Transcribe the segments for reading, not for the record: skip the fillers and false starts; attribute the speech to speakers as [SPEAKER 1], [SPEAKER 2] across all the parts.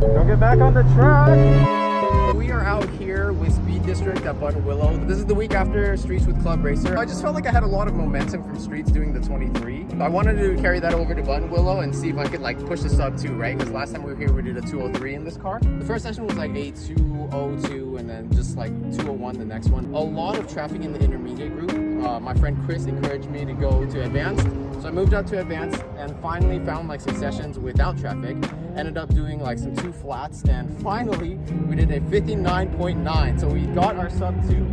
[SPEAKER 1] Don't get back on the track. We are out here with Speed District at Buttonwillow. This is the week after Streets with Club Racer. I just felt like I had a lot of momentum from Streets doing the 23. I wanted to carry that over to Buttonwillow and see if I could like push the sub 2, right? Because last time we were here we did a 203 in this car. The first session was like a 202 and then just like 201 the next one. A lot of traffic in the intermediate group. My friend Chris encouraged me to go to advanced. So I moved up to advanced and finally found like some sessions without traffic. Ended up doing like some 2 flats and finally we did a 59.9. So we got our sub 2.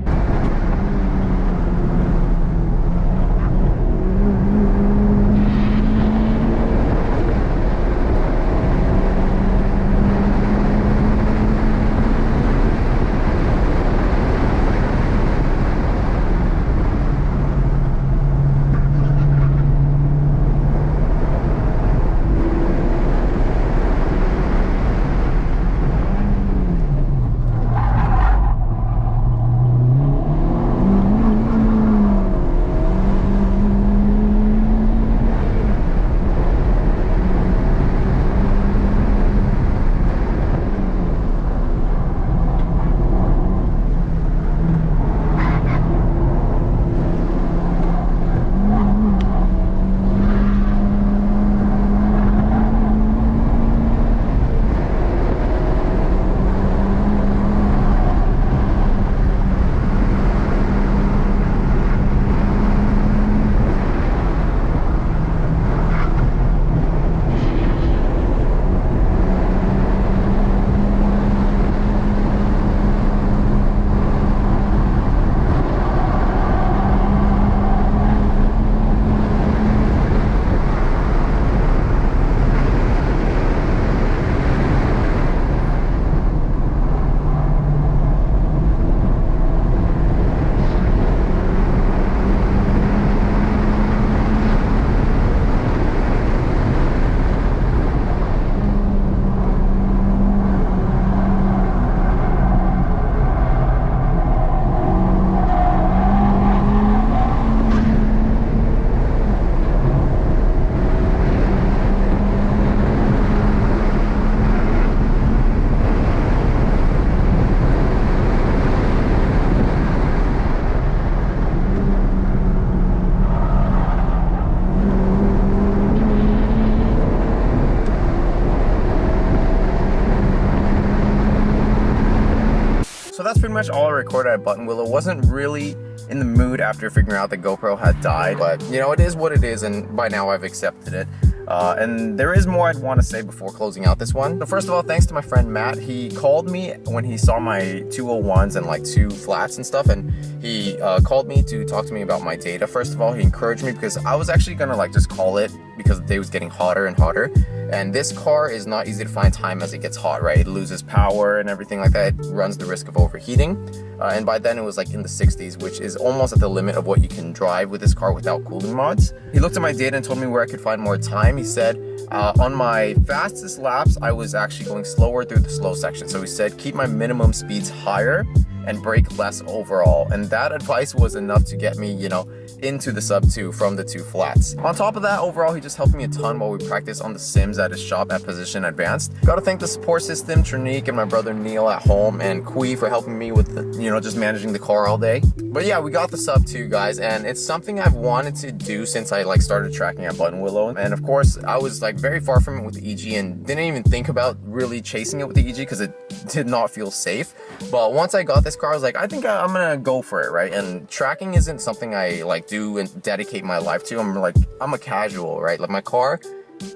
[SPEAKER 1] So that's pretty much all I recorded at Buttonwillow. Wasn't really in the mood after figuring out the GoPro had died, but you know, it is what it is, and by now I've accepted it. And there is more I'd want to say before closing out this one. So first of all, thanks to my friend Matt. He called me when he saw my 201s and like 2 flats and stuff, and he called me to talk to me about my data. First of all, he encouraged me because I was actually gonna like just call it because the day was getting hotter and hotter. And this car is not easy to find time as it gets hot, right? It loses power and everything like that. It runs the risk of overheating. And by then it was like in the 60s, which is almost at the limit of what you can drive with this car without cooling mods. He looked at my data and told me where I could find more time. He said, on my fastest laps, I was actually going slower through the slow section. So he said, keep my minimum speeds higher and brake less overall. And that advice was enough to get me, you know, into the sub 2 from the 2 flats. On top of that, overall, he just helped me a ton while we practiced on the sims at his shop at Position Advanced. Gotta thank the support system, Trinique and my brother Neil at home, and Kui for helping me with, you know, just managing the car all day. But yeah, we got the sub 2, guys, and it's something I've wanted to do since I like started tracking at Buttonwillow. And of course, I was like very far from it with the EG and didn't even think about really chasing it with the EG because it did not feel safe. But once I got this car, I was like, I think I'm gonna go for it, right? And tracking isn't something I like do and dedicate my life to. I'm a casual, right? Like my car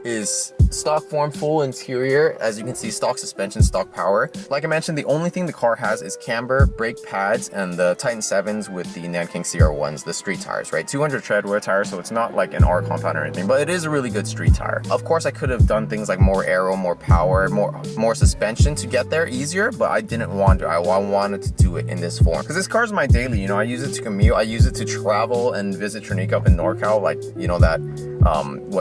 [SPEAKER 1] is stock form, full interior, as you can see, stock suspension, stock power. Like I mentioned, the only thing the car has is camber, brake pads, and the Titan7s with the Nankang CR1s, the street tires, right? 200 treadwear tires, so it's not like an R compound or anything, but it is a really good street tire. Of course, I could have done things like more aero, more power, more suspension to get there easier, but I didn't want to. I wanted to do it in this form because this car is my daily, you know. I use it to commute, I use it to travel and visit Trinique up in NorCal, like, you know, that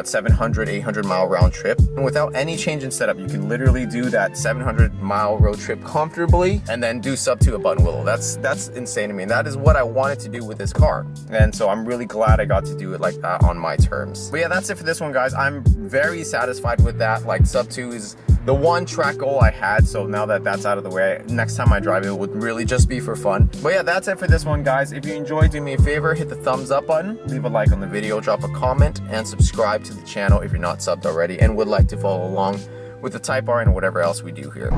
[SPEAKER 1] 700, 800 mile round trip. And without any change in setup, you can literally do that 700-mile road trip comfortably and then do sub 2 at Buttonwillow. That's insane to me. And that is what I wanted to do with this car. And so I'm really glad I got to do it like that on my terms. But yeah, that's it for this one, guys. I'm very satisfied with that. Like, sub 2 is the one track goal I had, so now that that's out of the way, next time I drive it would really just be for fun. But yeah, that's it for this one, guys. If you enjoyed, do me a favor, hit the thumbs up button, leave a like on the video, drop a comment, and subscribe to the channel if you're not subbed already and would like to follow along with the Type R and whatever else we do here.